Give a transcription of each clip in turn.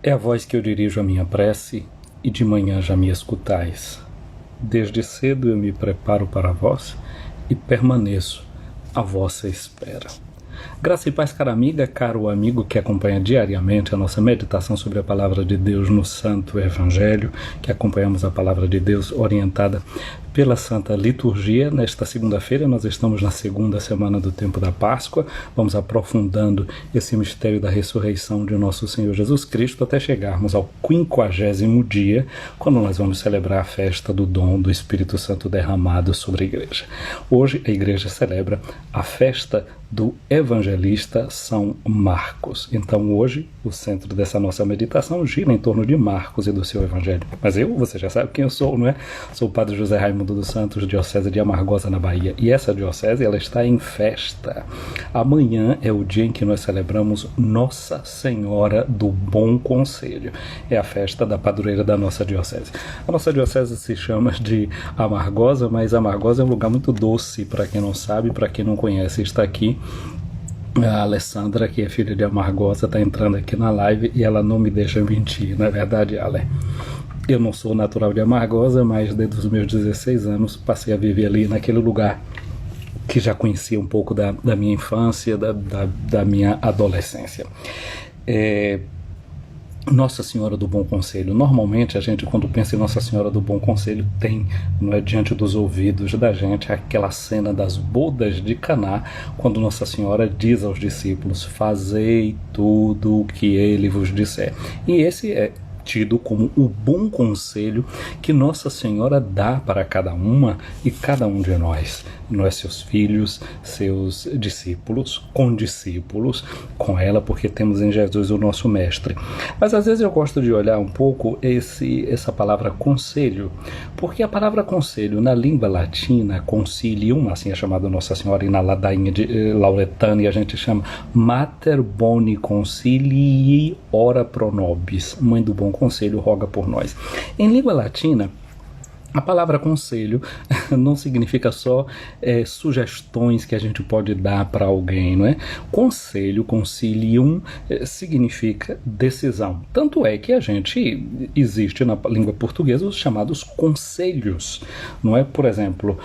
É a voz que eu dirijo a minha prece, e de manhã já me escutais. Desde cedo eu me preparo para vós, e permaneço à vossa espera. Graça e paz, cara amiga, caro amigo que acompanha diariamente a nossa meditação sobre a Palavra de Deus no Santo Evangelho, que acompanhamos a Palavra de Deus orientada pela Santa Liturgia. Nesta segunda-feira nós estamos na segunda semana do tempo da Páscoa, vamos aprofundando esse mistério da ressurreição de nosso Senhor Jesus Cristo até chegarmos ao 50º dia, quando nós vamos celebrar a festa do dom do Espírito Santo derramado sobre a Igreja. Hoje a Igreja celebra a festa do evangelista São Marcos. Então hoje o centro dessa nossa meditação gira em torno de Marcos e do seu evangelho. Mas você já sabe quem eu sou, não é? Sou o Padre José Raimundo dos Santos, diocese de Amargosa, na Bahia. E essa diocese, ela está em festa. Amanhã é o dia em que nós celebramos Nossa Senhora do Bom Conselho. É a festa da padroeira da nossa diocese. A nossa diocese se chama de Amargosa, mas Amargosa é um lugar muito doce, para quem não sabe, para quem não conhece. Está aqui a Alessandra, que é filha de Amargosa, está entrando aqui na live e ela não me deixa mentir, não é verdade, Ale? Eu não sou natural de Amargosa, mas desde os meus 16 anos passei a viver ali naquele lugar que já conhecia um pouco da minha infância, da minha adolescência. Nossa Senhora do Bom Conselho. Normalmente a gente, quando pensa em Nossa Senhora do Bom Conselho, tem, não é, diante dos ouvidos da gente aquela cena das bodas de Caná, quando Nossa Senhora diz aos discípulos: fazei tudo o que ele vos disser. E esse é tido como o bom conselho que Nossa Senhora dá para cada uma e cada um de nós, seus filhos, seus discípulos, condiscípulos com ela, porque temos em Jesus o nosso mestre. Mas às vezes eu gosto de olhar um pouco essa palavra conselho, porque a palavra conselho na língua latina, concilium, assim é chamada Nossa Senhora, e na ladainha lauretana a gente chama Mater Boni Consilii Ora Pro Nobis, Mãe do Bom Conselho, roga por nós. Em língua latina, a palavra conselho não significa só sugestões que a gente pode dar para alguém, não é? Conselho, concilium, significa decisão. Tanto é que existe na língua portuguesa os chamados conselhos, não é? Por exemplo,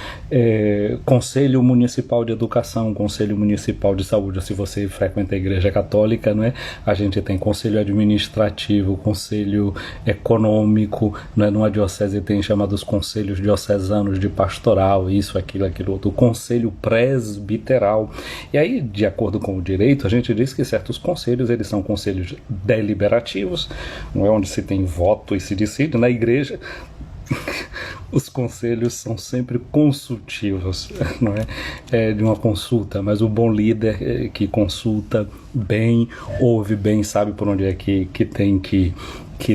Conselho Municipal de Educação, Conselho Municipal de Saúde. Se você frequenta a Igreja Católica, não é? A gente tem Conselho Administrativo, Conselho Econômico, não é? Numa diocese tem chamados conselhos diocesanos de pastoral, isso, aquilo outro, o conselho presbiteral. E aí, de acordo com o direito, a gente diz que certos conselhos, eles são conselhos deliberativos, não é, onde se tem voto e se decide. Na igreja, os conselhos são sempre consultivos, não é de uma consulta, mas o bom líder que consulta bem, ouve bem, sabe por onde é que tem que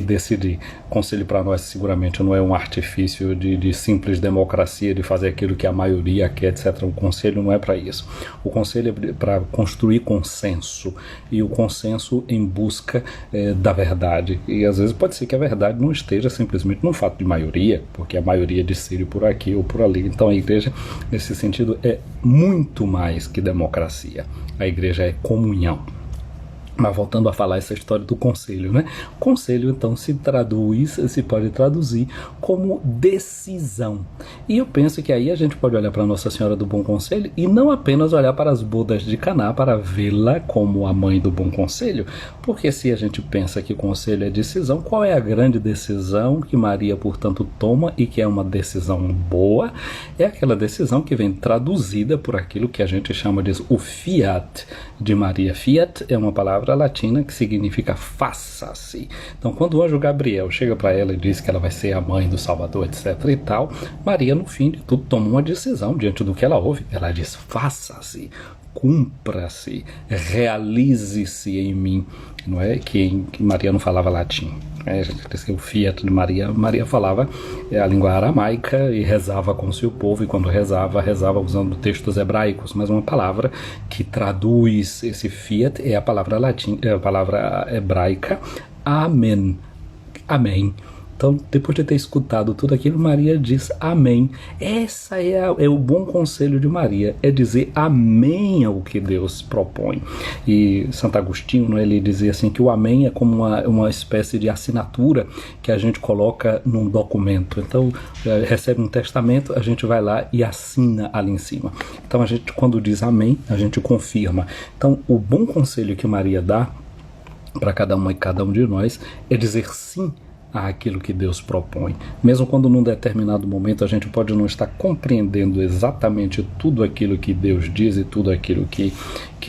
decidir. Conselho para nós seguramente não é um artifício de simples democracia, de fazer aquilo que a maioria quer, etc. O conselho não é para isso. O conselho é para construir consenso, e o consenso em busca da verdade. E às vezes pode ser que a verdade não esteja simplesmente num fato de maioria, porque a maioria decide por aqui ou por ali. Então a igreja, nesse sentido, é muito mais que democracia. A igreja é comunhão. Mas voltando a falar essa história do conselho, né? Conselho, então, se pode traduzir como decisão. E eu penso que aí a gente pode olhar para Nossa Senhora do Bom Conselho e não apenas olhar para as bodas de Caná para vê-la como a mãe do bom conselho, porque se a gente pensa que conselho é decisão, qual é a grande decisão que Maria, portanto, toma e que é uma decisão boa? É aquela decisão que vem traduzida por aquilo que a gente chama de o fiat de Maria. Fiat é uma palavra latina que significa faça-se. Então, quando o anjo Gabriel chega para ela e diz que ela vai ser a mãe do Salvador, etc. e tal, Maria, no fim de tudo, toma uma decisão diante do que ela ouve. Ela diz: faça-se, cumpra-se, realize-se em mim. Não é que Maria não falava latim. O fiat de Maria falava a língua aramaica e rezava com o seu povo, e quando rezava usando textos hebraicos, mas uma palavra que traduz esse fiat é a palavra hebraica amen. Amém. Então, depois de ter escutado tudo aquilo, Maria diz amém. Essa é o bom conselho de Maria, é dizer amém ao que Deus propõe. E Santo Agostinho, ele dizia assim que o amém é como uma espécie de assinatura que a gente coloca num documento. Então, recebe um testamento, a gente vai lá e assina ali em cima. Então, a gente, quando diz amém, a gente confirma. Então, o bom conselho que Maria dá para cada uma e cada um de nós é dizer sim àquilo que Deus propõe. Mesmo quando num determinado momento a gente pode não estar compreendendo exatamente tudo aquilo que Deus diz e tudo aquilo que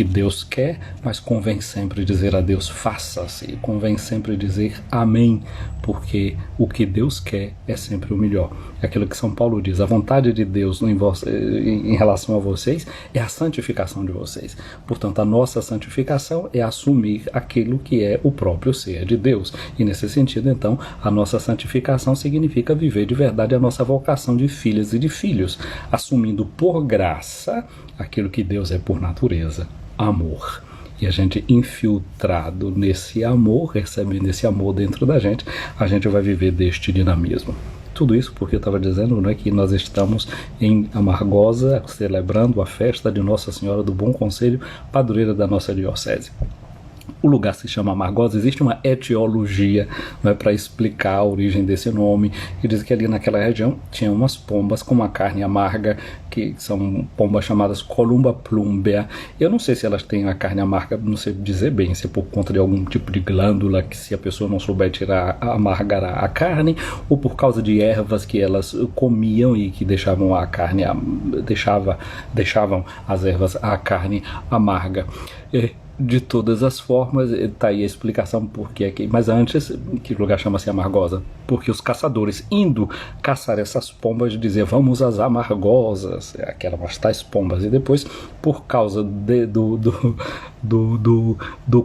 Deus quer, mas convém sempre dizer a Deus faça-se, convém sempre dizer amém, porque o que Deus quer é sempre o melhor. É aquilo que São Paulo diz, a vontade de Deus em relação a vocês é a santificação de vocês. Portanto, a nossa santificação é assumir aquilo que é o próprio ser de Deus. E nesse sentido, então, a nossa santificação significa viver de verdade a nossa vocação de filhas e de filhos, assumindo por graça aquilo que Deus é por natureza, amor. E a gente infiltrado nesse amor, recebendo esse amor dentro da gente, a gente vai viver deste dinamismo. Tudo isso porque eu estava dizendo, né, que nós estamos em Amargosa celebrando a festa de Nossa Senhora do Bom Conselho, padroeira da nossa diocese. O lugar se chama Amargosa, existe uma etiologia, né, para explicar a origem desse nome, e diz que ali naquela região tinha umas pombas com uma carne amarga, que são pombas chamadas Columba plumbea. Eu não sei se elas têm a carne amarga, não sei dizer bem, se é por conta de algum tipo de glândula que, se a pessoa não souber tirar, amargará a carne, ou por causa de ervas que elas comiam e que deixavam a carne, deixavam as ervas a carne amarga. De todas as formas, está aí a explicação por que aqui. Mas antes, que lugar chama-se Amargosa? Porque os caçadores, indo caçar essas pombas, diziam, vamos às Amargosas, aquelas tais pombas. E depois, por causa do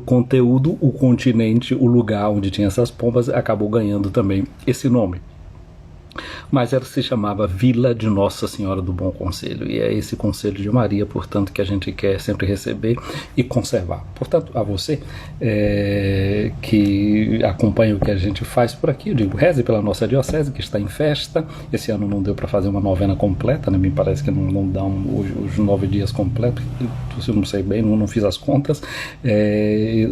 conteúdo, o continente, o lugar onde tinha essas pombas, acabou ganhando também esse nome. Mas ela se chamava Vila de Nossa Senhora do Bom Conselho, e é esse conselho de Maria, portanto, que a gente quer sempre receber e conservar. Portanto, a você que acompanha o que a gente faz por aqui, eu digo, reze pela nossa diocese, que está em festa. Esse ano não deu para fazer uma novena completa, né? Me parece que não dá os 9 dias completos, eu não sei bem, não fiz as contas,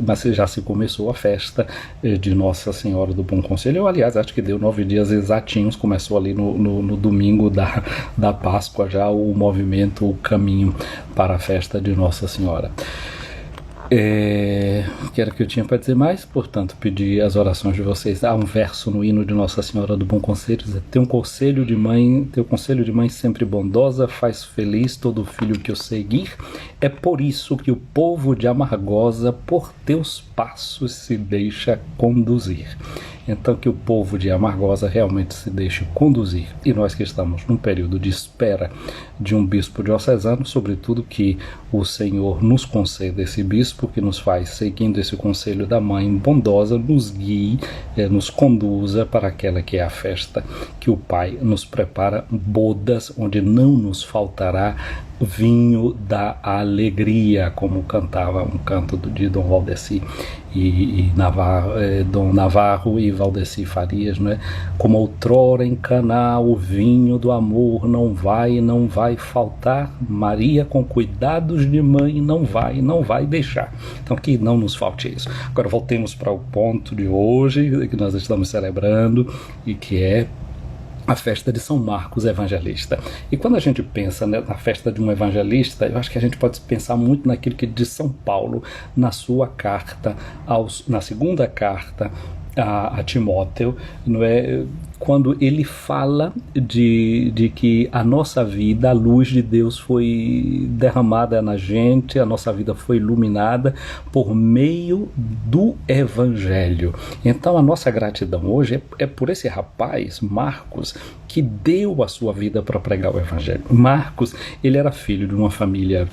mas já se começou a festa de Nossa Senhora do Bom Conselho. Eu, aliás, acho que deu 9 dias exatinhos, começou ali no domingo da Páscoa já o movimento, o caminho para a festa de Nossa Senhora. Que era o que eu tinha para dizer mais, portanto, pedir as orações de vocês. Há um verso no hino de Nossa Senhora do Bom Conselho, diz, teu conselho de mãe sempre bondosa, faz feliz todo filho que eu seguir. É por isso que o povo de Amargosa, por teus passos se deixa conduzir. Então, que o povo de Amargosa realmente se deixe conduzir. E nós que estamos num período de espera de um bispo diocesano, sobretudo que o Senhor nos conceda esse bispo, que nos faz, seguindo esse conselho da mãe bondosa, nos guie, nos conduza para aquela que é a festa que o Pai nos prepara, bodas onde não nos faltará vinho da alegria, como cantava um canto de Dom Valdeci Dom Navarro e Valdeci Farias, não é? Como outrora em Caná o vinho do amor não vai faltar, Maria com cuidados de mãe não vai deixar. Então que não nos falte isso. Agora voltemos para o ponto de hoje que nós estamos celebrando, e que é a festa de São Marcos Evangelista. E quando a gente pensa, né, na festa de um evangelista, eu acho que a gente pode pensar muito naquilo que diz São Paulo na sua carta, na segunda carta a Timóteo, não é? Quando ele fala de que a nossa vida, a luz de Deus foi derramada na gente, a nossa vida foi iluminada por meio do Evangelho. Então a nossa gratidão hoje é por esse rapaz, Marcos, que deu a sua vida para pregar o Evangelho. Marcos, ele era filho de uma família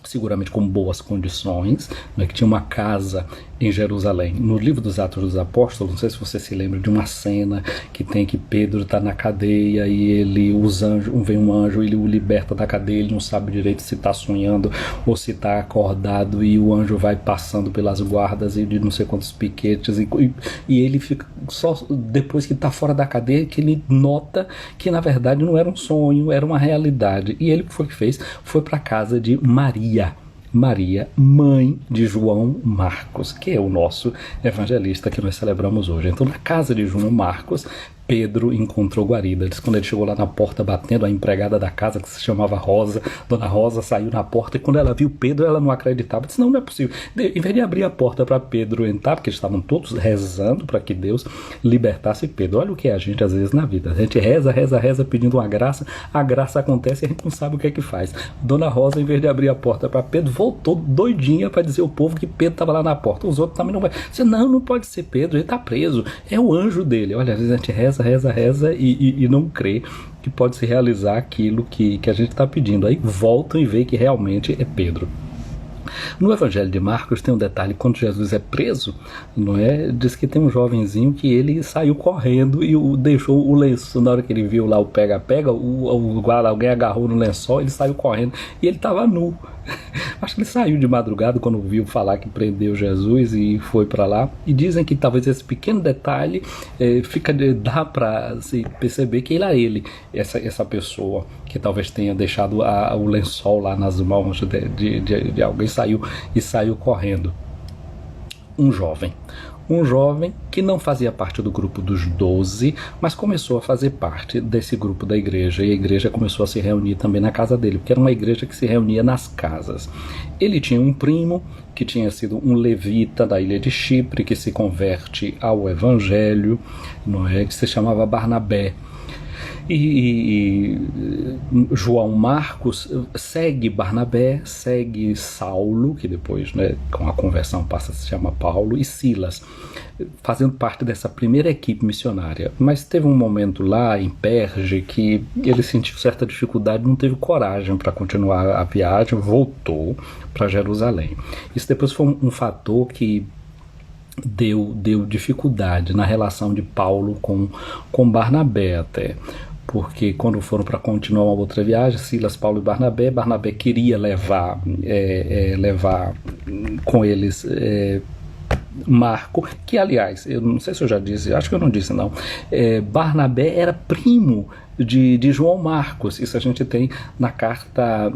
seguramente com boas condições, né, que tinha uma casa em Jerusalém. No livro dos Atos dos Apóstolos, não sei se você se lembra de uma cena que tem que Pedro está na cadeia e vem um anjo, ele o liberta da cadeia, ele não sabe direito se está sonhando ou se está acordado, e o anjo vai passando pelas guardas e de não sei quantos piquetes, e ele fica só depois que está fora da cadeia que ele nota que na verdade não era um sonho, era uma realidade. E ele, o que foi que fez? Foi para a casa de Maria, mãe de João Marcos, que é o nosso evangelista que nós celebramos hoje. Então, na casa de João Marcos, Pedro encontrou guarida. Diz que quando ele chegou lá na porta batendo, a empregada da casa, que se chamava Rosa, Dona Rosa, saiu na porta, e quando ela viu Pedro, ela não acreditava. Disse: não é possível. Em vez de abrir a porta para Pedro entrar, porque eles estavam todos rezando para que Deus libertasse Pedro. Olha o que é a gente às vezes na vida. A gente reza pedindo uma graça, a graça acontece e a gente não sabe o que é que faz. Dona Rosa, em vez de abrir a porta para Pedro, voltou doidinha para dizer ao povo que Pedro estava lá na porta. Os outros também não vai. Disse: não pode ser Pedro, ele está preso, é o anjo dele. Olha, às vezes a gente reza e não crê que pode se realizar aquilo que a gente está pedindo. Aí voltam e vê que realmente é Pedro. No Evangelho de Marcos tem um detalhe: quando Jesus é preso, não é? Diz que tem um jovenzinho que ele saiu correndo e deixou o lençol. Na hora que ele viu lá o pega-pega, alguém agarrou no lençol, ele saiu correndo e ele estava nu. Acho que ele saiu de madrugada quando viu falar que prendeu Jesus e foi para lá. E dizem que talvez esse pequeno detalhe dá para se perceber que essa pessoa que talvez tenha deixado o lençol lá nas mãos de alguém, saiu correndo. Um jovem que não fazia parte do grupo dos 12, mas começou a fazer parte desse grupo da igreja, e a igreja começou a se reunir também na casa dele, porque era uma igreja que se reunia nas casas. Ele tinha um primo que tinha sido um levita da ilha de Chipre, que se converte ao evangelho, não é? Que se chamava Barnabé. E João Marcos segue Barnabé, segue Saulo, que depois, né, com a conversão passa a se chamar Paulo, e Silas, fazendo parte dessa primeira equipe missionária. Mas teve um momento lá em Perge que ele sentiu certa dificuldade, não teve coragem para continuar a viagem, voltou para Jerusalém. Isso depois foi um fator que deu dificuldade na relação de Paulo com Barnabé até. Porque quando foram para continuar uma outra viagem, Silas, Paulo e Barnabé queria levar com eles Marco, que aliás, eu não sei se eu já disse, acho que eu não disse não, Barnabé era primo de João Marcos. Isso a gente tem na carta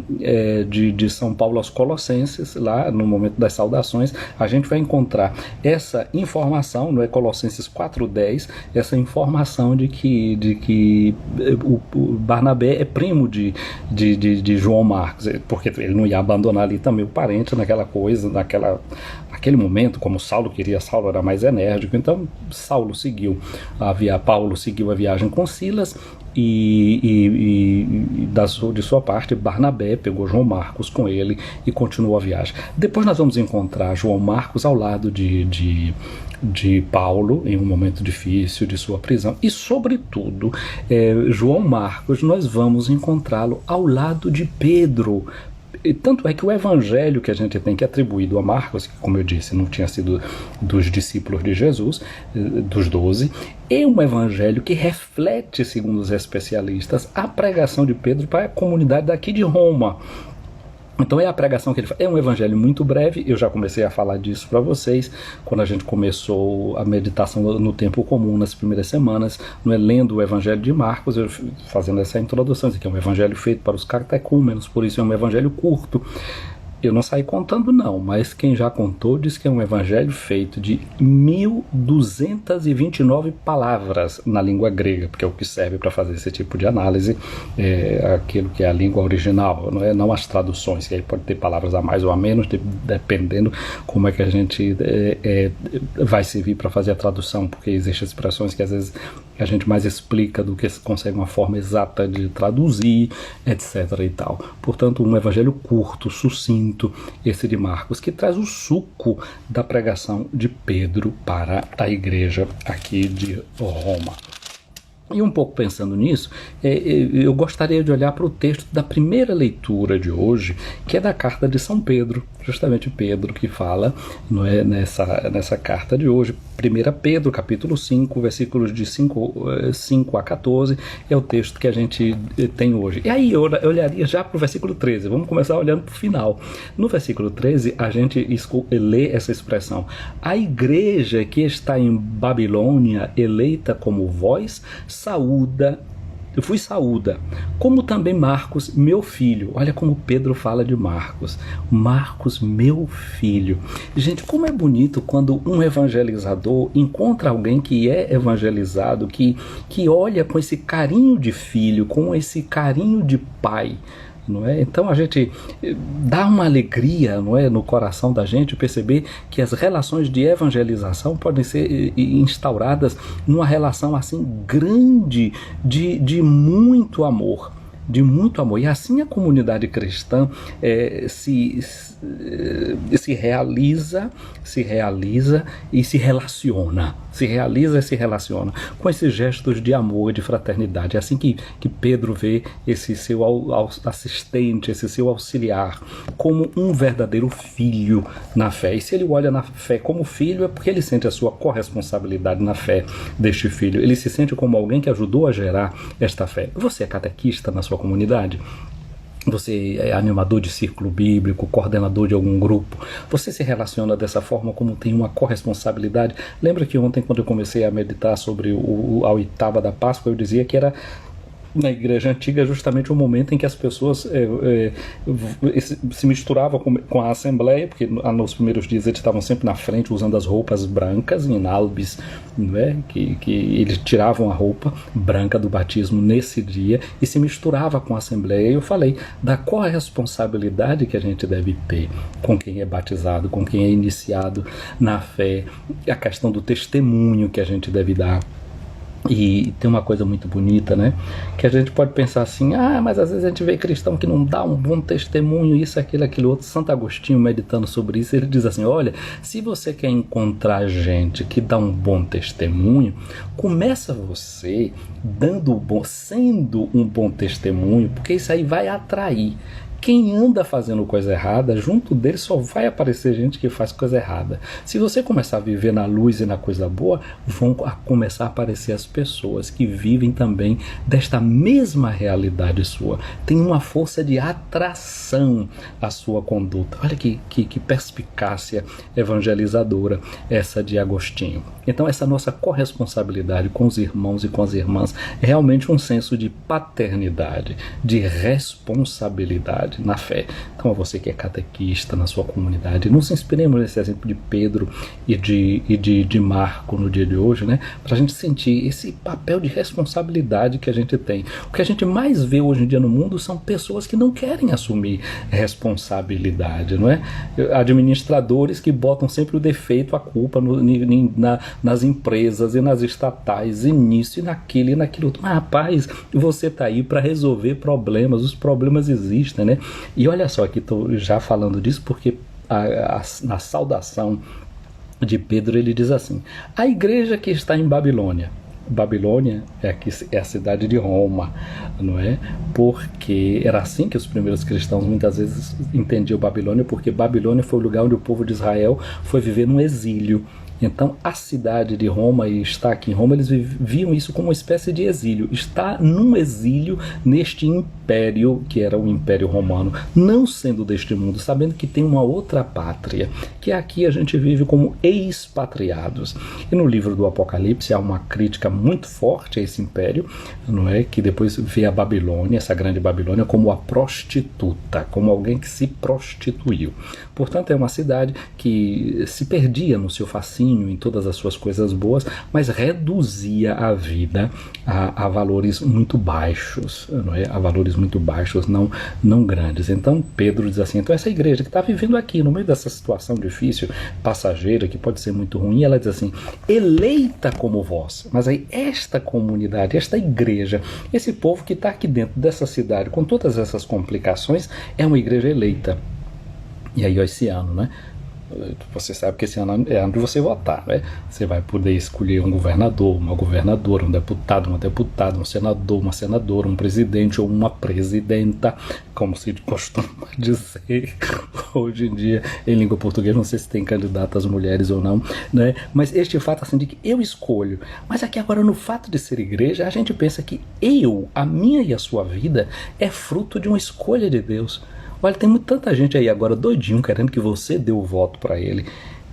de São Paulo aos Colossenses, lá no momento das saudações, a gente vai encontrar essa informação, no Colossenses 4:10, essa informação de que o Barnabé é primo de João Marcos, porque ele não ia abandonar ali também o parente naquela coisa, naquele momento, como Saulo era mais enérgico, então Paulo seguiu a viagem com Silas, e de sua parte Barnabé pegou João Marcos com ele e continuou a viagem. Depois nós vamos encontrar João Marcos ao lado de Paulo em um momento difícil de sua prisão, e sobretudo João Marcos nós vamos encontrá-lo ao lado de Pedro. E tanto é que o evangelho que a gente tem que atribuído a Marcos, que, como eu disse, não tinha sido dos discípulos de Jesus, dos 12, é um evangelho que reflete, segundo os especialistas, a pregação de Pedro para a comunidade daqui de Roma. Então é a pregação que ele faz. É um evangelho muito breve, eu já comecei a falar disso para vocês quando a gente começou a meditação no tempo comum nas primeiras semanas, não é, lendo o evangelho de Marcos, eu fazendo essa introdução, que é um evangelho feito para os catecúmenos, por isso é um evangelho curto. Eu não saí contando não, mas quem já contou diz que é um evangelho feito de 1.229 palavras na língua grega, porque é o que serve para fazer esse tipo de análise, aquilo que é a língua original, não as traduções, que aí pode ter palavras a mais ou a menos, dependendo como é que a gente vai servir para fazer a tradução, porque existem expressões que às vezes a gente mais explica do que se consegue uma forma exata de traduzir, etc. e tal. Portanto, um evangelho curto, sucinto, esse de Marcos, que traz o suco da pregação de Pedro para a igreja aqui de Roma. E um pouco pensando nisso, eu gostaria de olhar para o texto da primeira leitura de hoje, que é da carta de São Pedro, justamente Pedro que fala, não é, nessa carta de hoje. 1 Pedro, capítulo 5, versículos de 5 a 14, é o texto que a gente tem hoje. E aí eu olharia já para o versículo 13, vamos começar olhando para o final. No versículo 13, a gente lê essa expressão: a igreja que está em Babilônia, eleita como vós, saúda, como também Marcos, meu filho. Olha como Pedro fala de Marcos. Marcos, meu filho. Gente, como é bonito quando um evangelizador encontra alguém que é evangelizado, que olha com esse carinho de filho, com esse carinho de pai. Não é? Então a gente dá uma alegria, não é, no coração da gente perceber que as relações de evangelização podem ser instauradas numa relação assim grande de muito amor. De muito amor. E assim a comunidade cristã se realiza e se relaciona. Se realiza e se relaciona com esses gestos de amor e de fraternidade. É assim que Pedro vê esse seu assistente, esse seu auxiliar, como um verdadeiro filho na fé. E se ele olha na fé como filho, é porque ele sente a sua corresponsabilidade na fé deste filho. Ele se sente como alguém que ajudou a gerar esta fé. Você é catequista na sua comunidade? Você é animador de círculo bíblico, coordenador de algum grupo? Você se relaciona dessa forma, como tem uma corresponsabilidade? Lembra que ontem, quando eu comecei a meditar sobre a oitava da Páscoa, eu dizia que era, na igreja antiga, justamente o momento em que as pessoas se misturavam com a assembleia, porque nos primeiros dias eles estavam sempre na frente usando as roupas brancas, em albis, não é? que eles tiravam a roupa branca do batismo nesse dia e se misturava com a assembleia. E eu falei da corresponsabilidade que a gente deve ter com quem é batizado, com quem é iniciado na fé, a questão do testemunho que a gente deve dar. E tem uma coisa muito bonita, né? Que a gente pode pensar assim: mas às vezes a gente vê cristão que não dá um bom testemunho, isso, aquilo outro. Santo Agostinho, meditando sobre isso, ele diz assim: olha, se você quer encontrar gente que dá um bom testemunho, começa você sendo um bom testemunho, porque isso aí vai atrair. Quem anda fazendo coisa errada, junto dele só vai aparecer gente que faz coisa errada. Se você começar a viver na luz e na coisa boa, vão começar a aparecer as pessoas que vivem também desta mesma realidade sua. Tem uma força de atração à sua conduta. Olha que perspicácia evangelizadora essa de Agostinho. Então essa nossa corresponsabilidade com os irmãos e com as irmãs é realmente um senso de paternidade, de responsabilidade na fé. Então, a você que é catequista na sua comunidade, nos inspiremos nesse exemplo de Pedro e de Marco no dia de hoje, né? Para a gente sentir esse papel de responsabilidade que a gente tem. O que a gente mais vê hoje em dia no mundo são pessoas que não querem assumir responsabilidade, não é? Administradores que botam sempre o defeito, a culpa nas empresas e nas estatais, e nisso e naquilo e naquilo outro. Mas, rapaz, você está aí para resolver problemas, os problemas existem, né? E olha só, aqui estou já falando disso porque na saudação de Pedro ele diz assim: a igreja que está em Babilônia. Babilônia é a cidade de Roma, não é? Porque era assim que os primeiros cristãos muitas vezes entendiam Babilônia, porque Babilônia foi o lugar onde o povo de Israel foi viver no exílio. Então, a cidade de Roma, e está aqui em Roma, eles viam isso como uma espécie de exílio. Está num exílio neste império, que era o Império Romano, não sendo deste mundo, sabendo que tem uma outra pátria, que aqui a gente vive como expatriados. E no livro do Apocalipse há uma crítica muito forte a esse império, não é? Que depois vê a Babilônia, essa grande Babilônia, como a prostituta, como alguém que se prostituiu. Portanto, é uma cidade que se perdia no seu fascínio, em todas as suas coisas boas, mas reduzia a vida a valores muito baixos, não é? A valores muito baixos, não grandes. Então Pedro diz assim: então essa igreja que está vivendo aqui no meio dessa situação difícil, passageira, que pode ser muito ruim, ela diz assim: eleita como vós. Mas aí esta comunidade, esta igreja, esse povo que está aqui dentro dessa cidade com todas essas complicações, é uma igreja eleita. E aí esse ano, né? Você sabe que esse ano é ano de você votar, né? Você vai poder escolher um governador, uma governadora, um deputado, uma deputada, um senador, uma senadora, um presidente ou uma presidenta, como se costuma dizer hoje em dia em língua portuguesa. Não sei se tem candidatas mulheres ou não, né? Mas este fato assim de que eu escolho. Mas aqui agora, no fato de ser igreja, a gente pensa que a minha e a sua vida é fruto de uma escolha de Deus. Olha, tem tanta gente aí agora doidinho querendo que você dê o voto para ele.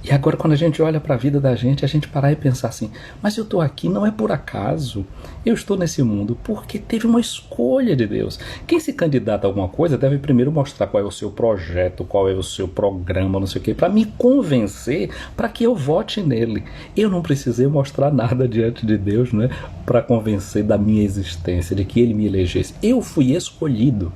E agora, quando a gente olha para a vida da gente, a gente parar e pensar assim, mas eu estou aqui não é por acaso. Eu estou nesse mundo porque teve uma escolha de Deus. Quem se candidata a alguma coisa deve primeiro mostrar qual é o seu projeto, qual é o seu programa, não sei o quê, para me convencer para que eu vote nele. Eu não precisei mostrar nada diante de Deus, né, para convencer da minha existência, de que ele me elegesse. Eu fui escolhido.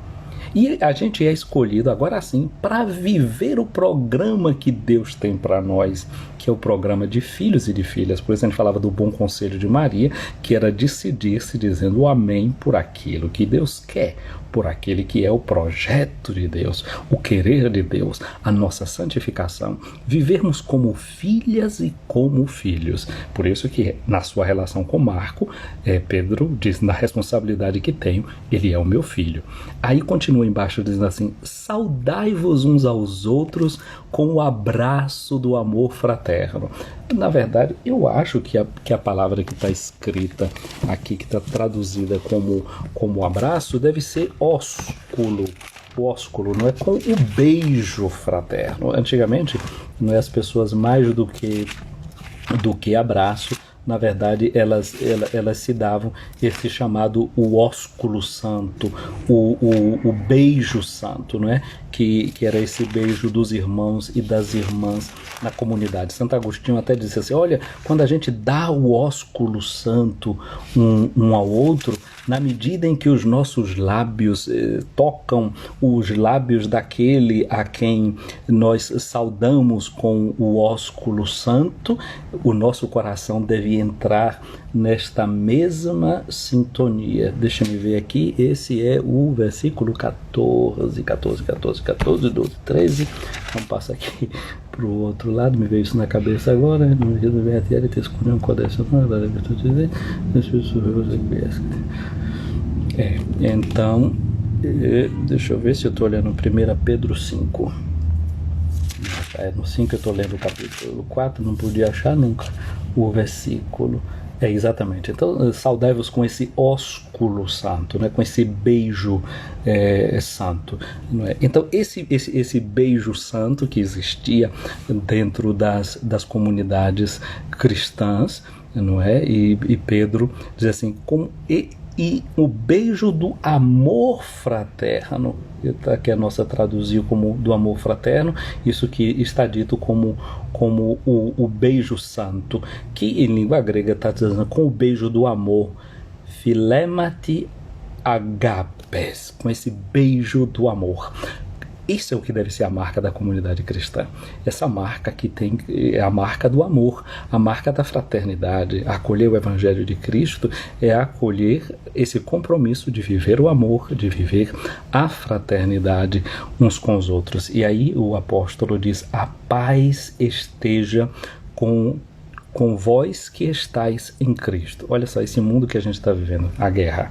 E a gente é escolhido agora sim para viver o programa que Deus tem para nós, que é o programa de filhos e de filhas. Por isso a gente falava do bom conselho de Maria, que era decidir-se dizendo o amém por aquilo que Deus quer, por aquele que é o projeto de Deus, o querer de Deus, a nossa santificação, vivermos como filhas e como filhos. Por isso que na sua relação com Marco, Pedro diz, na responsabilidade que tenho, ele é o meu filho. Aí continua embaixo dizendo assim, saudai-vos uns aos outros com o abraço do amor fraterno. Na verdade, eu acho que a palavra que está escrita aqui, que está traduzida como abraço, deve ser ósculo. O ósculo, não é com o beijo fraterno. Antigamente, não é as pessoas mais do que abraço, na verdade, elas se davam esse chamado o ósculo santo, o beijo santo, não é? Que era esse beijo dos irmãos e das irmãs na comunidade. Santo Agostinho até disse assim, olha, quando a gente dá o ósculo santo um ao outro, na medida em que os nossos lábios tocam os lábios daquele a quem nós saudamos com o ósculo santo, o nosso coração deve entrar nesta mesma sintonia. Deixa-me ver aqui, esse é o versículo 14, 12, 13. Vamos passar aqui para o outro lado, me veio isso na cabeça agora. No dia do VTL, te escolheu um código, então, deixa eu ver se eu estou olhando 1 Pedro 5. No 5 eu estou lendo o capítulo 4, não podia achar nunca o versículo. Exatamente. Então, saudai-vos com esse ósculo santo, né? Com esse beijo santo. Não é? Então, esse beijo santo que existia dentro das comunidades cristãs, não é? E Pedro diz assim, e o beijo do amor fraterno, que a nossa traduziu como do amor fraterno, isso que está dito como o beijo santo, que em língua grega está dizendo com o beijo do amor, philemati agapes, com esse beijo do amor. Isso é o que deve ser a marca da comunidade cristã. Essa marca que tem é a marca do amor, a marca da fraternidade. Acolher o Evangelho de Cristo é acolher esse compromisso de viver o amor, de viver a fraternidade uns com os outros. E aí o apóstolo diz, a paz esteja com vós que estáis em Cristo. Olha só, esse mundo que a gente está vivendo, a guerra.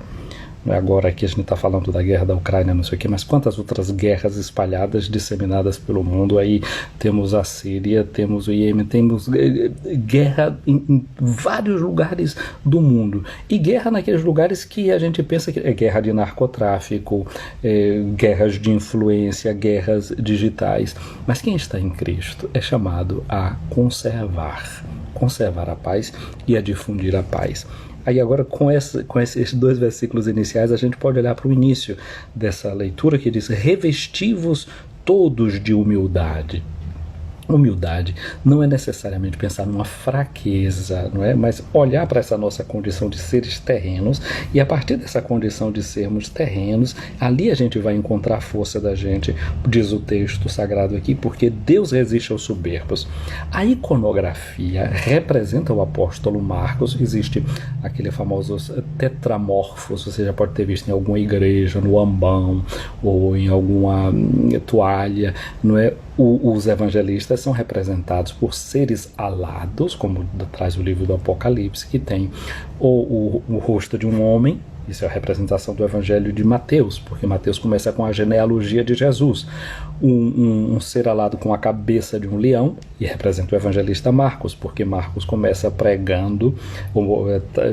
Agora aqui a gente está falando da guerra da Ucrânia, não sei o que, mas quantas outras guerras espalhadas, disseminadas pelo mundo. Aí temos a Síria, temos o Iêmen, temos guerra em vários lugares do mundo. E guerra naqueles lugares que a gente pensa que é guerra de narcotráfico, guerras de influência, guerras digitais. Mas quem está em Cristo é chamado a conservar a paz e a difundir a paz. Aí agora com esses dois versículos iniciais a gente pode olhar para o início dessa leitura que diz, revesti-vos todos de humildade. Humildade não é necessariamente pensar numa fraqueza, não é? Mas olhar para essa nossa condição de seres terrenos e a partir dessa condição de sermos terrenos, ali a gente vai encontrar a força da gente, diz o texto sagrado aqui, porque Deus resiste aos soberbos. A iconografia representa o apóstolo Marcos, existe aquele famoso tetramorfos, você já pode ter visto em alguma igreja, no ambão ou em alguma toalha, não é? Os evangelistas são representados por seres alados, como traz o livro do Apocalipse, que tem o rosto de um homem. Isso é a representação do Evangelho de Mateus, porque Mateus começa com a genealogia de Jesus. Um ser alado com a cabeça de um leão, e representa o evangelista Marcos, porque Marcos começa pregando,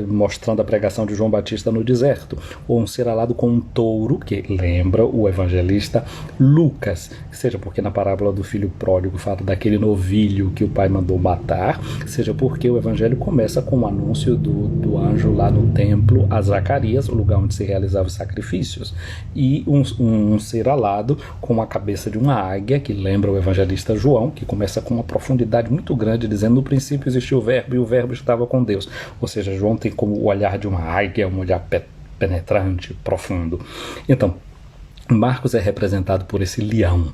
mostrando a pregação de João Batista no deserto. Ou um ser alado com um touro, que lembra o evangelista Lucas, seja porque na parábola do filho pródigo fala daquele novilho que o pai mandou matar, seja porque o evangelho começa com o anúncio do anjo lá no templo a Zacarias, o lugar onde se realizavam os sacrifícios, e um ser alado com a cabeça de uma águia, que lembra o evangelista João, que começa com uma profundidade muito grande, dizendo: no princípio existiu o verbo, e o verbo estava com Deus. Ou seja, João tem como o olhar de uma águia, um olhar penetrante, profundo. Então, Marcos é representado por esse leão,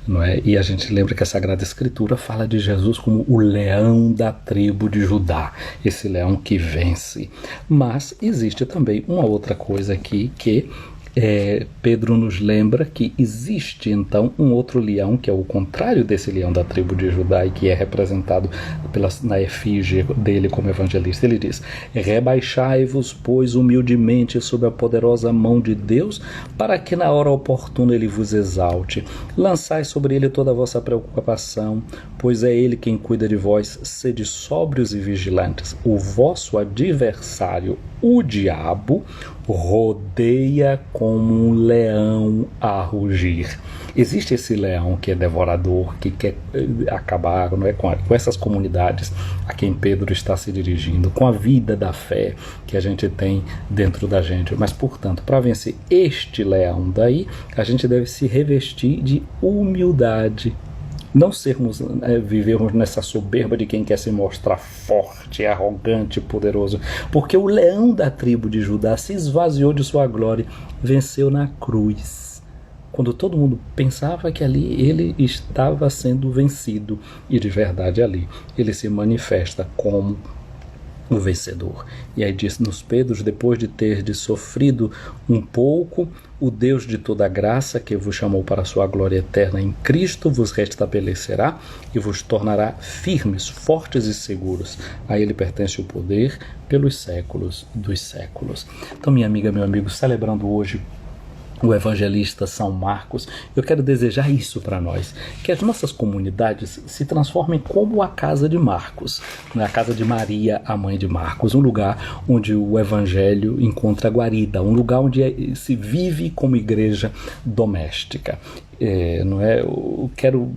não é? E a gente lembra que a Sagrada Escritura fala de Jesus como o leão da tribo de Judá, esse leão que vence. Mas existe também uma outra coisa aqui que Pedro nos lembra que existe então um outro leão, que é o contrário desse leão da tribo de Judá e que é representado na efígie dele como evangelista. Ele diz: rebaixai-vos, pois, humildemente sob a poderosa mão de Deus, para que na hora oportuna ele vos exalte. Lançai sobre ele toda a vossa preocupação, pois é ele quem cuida de vós. Sede sóbrios e vigilantes. O vosso adversário, o diabo, rodeia como um leão a rugir. Existe esse leão que é devorador, que quer acabar, não é, com essas comunidades a quem Pedro está se dirigindo, com a vida da fé que a gente tem dentro da gente. Mas, portanto, para vencer este leão daí, a gente deve se revestir de humildade. Não vivermos nessa soberba de quem quer se mostrar forte, arrogante, poderoso. Porque o leão da tribo de Judá se esvaziou de sua glória, venceu na cruz. Quando todo mundo pensava que ali ele estava sendo vencido. E de verdade ali ele se manifesta como o vencedor. E aí diz-nos Pedro: depois de ter sofrido um pouco, o Deus de toda a graça, que vos chamou para a sua glória eterna em Cristo, vos restabelecerá e vos tornará firmes, fortes e seguros. A ele pertence o poder pelos séculos dos séculos. Então, minha amiga, meu amigo, celebrando hoje o evangelista São Marcos, eu quero desejar isso para nós, que as nossas comunidades se transformem como a casa de Marcos, a casa de Maria, a mãe de Marcos, um lugar onde o evangelho encontra guarida, um lugar onde se vive como igreja doméstica. Não é? Eu quero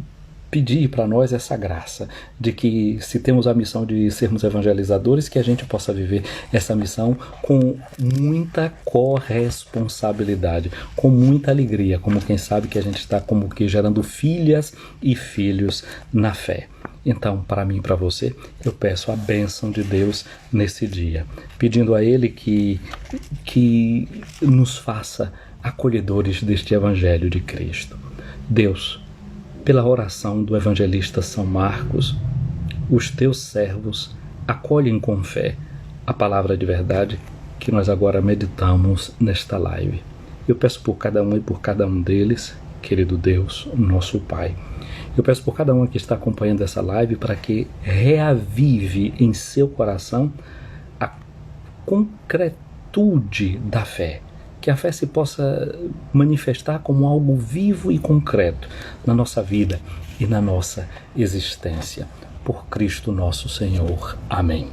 pedir para nós essa graça de que, se temos a missão de sermos evangelizadores, que a gente possa viver essa missão com muita corresponsabilidade, com muita alegria, como quem sabe que a gente está como que gerando filhas e filhos na fé. Então, para mim e para você, eu peço a bênção de Deus nesse dia, pedindo a Ele que nos faça acolhedores deste Evangelho de Cristo. Deus, pela oração do evangelista São Marcos, os teus servos acolhem com fé a palavra de verdade que nós agora meditamos nesta live. Eu peço por cada um e por cada um deles, querido Deus, nosso Pai. Eu peço por cada um que está acompanhando essa live para que reavive em seu coração a concretude da fé. Que a fé se possa manifestar como algo vivo e concreto na nossa vida e na nossa existência. Por Cristo nosso Senhor. Amém.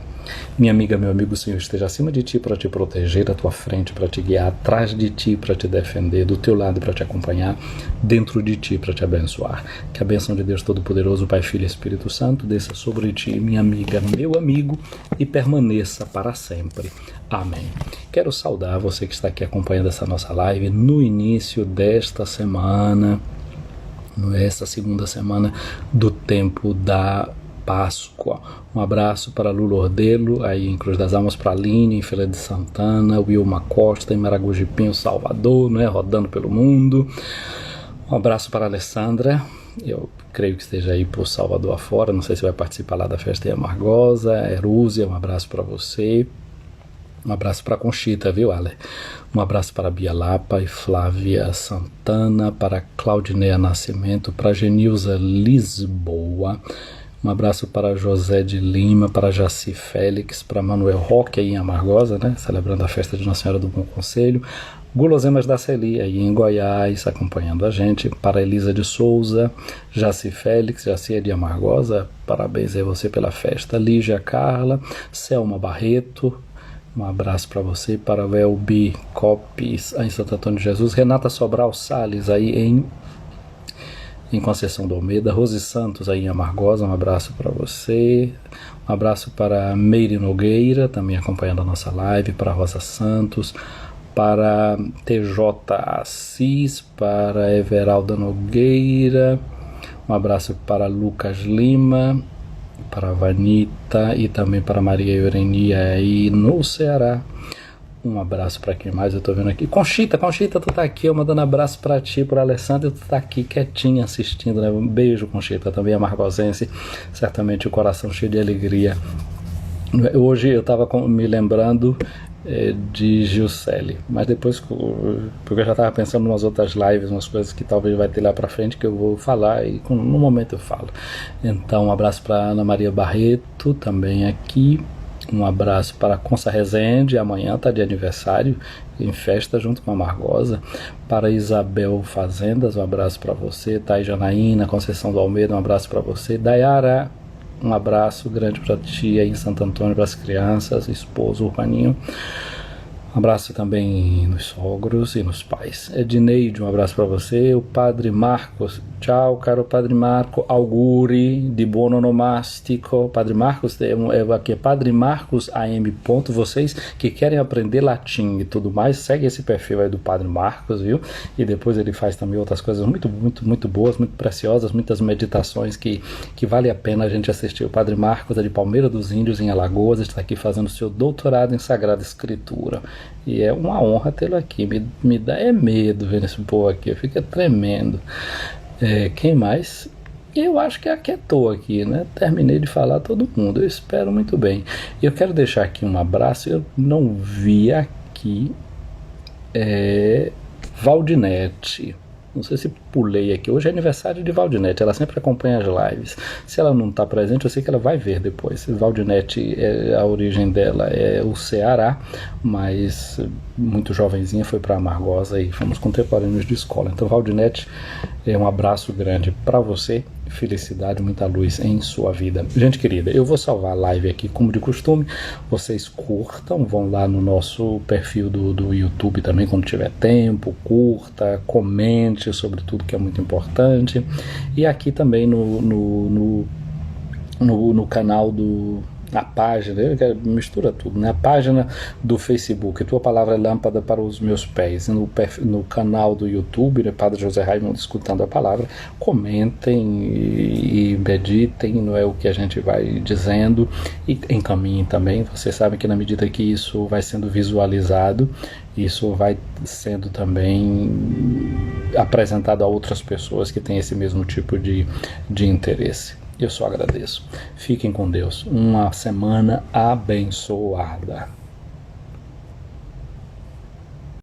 Minha amiga, meu amigo, o Senhor esteja acima de ti para te proteger, à tua frente para te guiar, atrás de ti para te defender, do teu lado para te acompanhar, dentro de ti para te abençoar. Que a bênção de Deus Todo-Poderoso, Pai, Filho e Espírito Santo, desça sobre ti, minha amiga, meu amigo, e permaneça para sempre. Amém. Quero saudar você que está aqui acompanhando essa nossa live no início desta semana, essa segunda semana do tempo da Páscoa. Um abraço para Lula Ordelo, aí em Cruz das Almas, para Aline, em Feira de Santana, Wilma Costa, em Maragogi-Pinho, Salvador, rodando pelo mundo. Um abraço para a Alessandra, eu creio que esteja aí por Salvador afora, não sei se vai participar lá da festa em Amargosa. Erúzia, um abraço para você. Um abraço para Conchita, viu, Ale? Um abraço para Bia Lapa e Flávia Santana, para Claudineia Nascimento, para Genilza Lisboa. Um abraço para José de Lima, para Jaci Félix, para Manuel Roque aí em Amargosa, né? Celebrando a festa de Nossa Senhora do Bom Conselho. Guloseimas da Celi, aí em Goiás, acompanhando a gente. Para Elisa de Souza, Jaci Félix, Jaci é de Amargosa, parabéns a você pela festa. Lígia Carla, Selma Barreto, um abraço para você. Para Welby Copes, aí em Santo Antônio de Jesus. Renata Sobral Salles, aí em Conceição do Almeida. Rose Santos, aí em Amargosa, um abraço para você. Um abraço para Meire Nogueira, também acompanhando a nossa live. Para Rosa Santos, para TJ Assis, para Everalda Nogueira, um abraço para Lucas Lima, para Vanita e também para Maria Eurenia aí no Ceará. Um abraço para quem mais eu tô vendo aqui. Conchita, tu tá aqui, eu mandando abraço para ti, para Alessandra, tu tá aqui quietinha assistindo, né? Um beijo, Conchita, também a margosense, certamente o coração cheio de alegria. Hoje eu tava me lembrando de Gilcele, mas depois, porque eu já estava pensando em umas outras lives, umas coisas que talvez vai ter lá para frente que eu vou falar e no momento eu falo. Então um abraço para Ana Maria Barreto, também aqui. Um abraço para Consa Rezende, amanhã está de aniversário, em festa junto com a Margosa. Para Isabel Fazendas, um abraço para você. Thaís Janaína, Conceição do Almeida, um abraço para você. Dayara, um abraço grande para ti aí em Santo Antônio, para as crianças, esposo, Urbaninho. Um abraço também nos sogros e nos pais. Edneide, um abraço para você. O Padre Marcos, tchau, caro Padre Marco. Auguri, de buon onomástico. Padre Marcos, aqui é Padre Marcos AM. Vocês que querem aprender latim e tudo mais, segue esse perfil aí do Padre Marcos, viu? E depois ele faz também outras coisas muito boas, muito preciosas, muitas meditações que vale a pena a gente assistir. O Padre Marcos é de Palmeira dos Índios, em Alagoas, está aqui fazendo seu doutorado em Sagrada Escritura. E é uma honra tê-lo aqui. Me dá medo vendo esse povo aqui, fica tremendo. Quem mais? Eu acho que aquietou aqui, né? Terminei de falar todo mundo, eu espero muito bem. Eu quero deixar aqui um abraço, eu não vi aqui Valdinete. Não sei se pulei aqui. Hoje é aniversário de Valdinete. Ela sempre acompanha as lives. Se ela não está presente, eu sei que ela vai ver depois. Valdinete, a origem dela é o Ceará, mas muito jovenzinha foi para Amargosa e fomos contemporâneos de escola. Então, Valdinete, um abraço grande para você. Felicidade, muita luz em sua vida. Gente querida, eu vou salvar a live aqui como de costume. Vocês curtam, vão lá no nosso perfil do YouTube também quando tiver tempo, curta, comente sobre tudo que é muito importante. E aqui também no canal na página, mistura tudo, né? A página do Facebook, Tua Palavra é Lâmpada para os Meus Pés, no canal do YouTube, né? Padre José Raimundo Escutando a Palavra. Comentem e meditem, não é o que a gente vai dizendo, e encaminhem também. Vocês sabem que na medida que isso vai sendo visualizado, isso vai sendo também apresentado a outras pessoas que têm esse mesmo tipo de interesse. Eu só agradeço. Fiquem com Deus. Uma semana abençoada.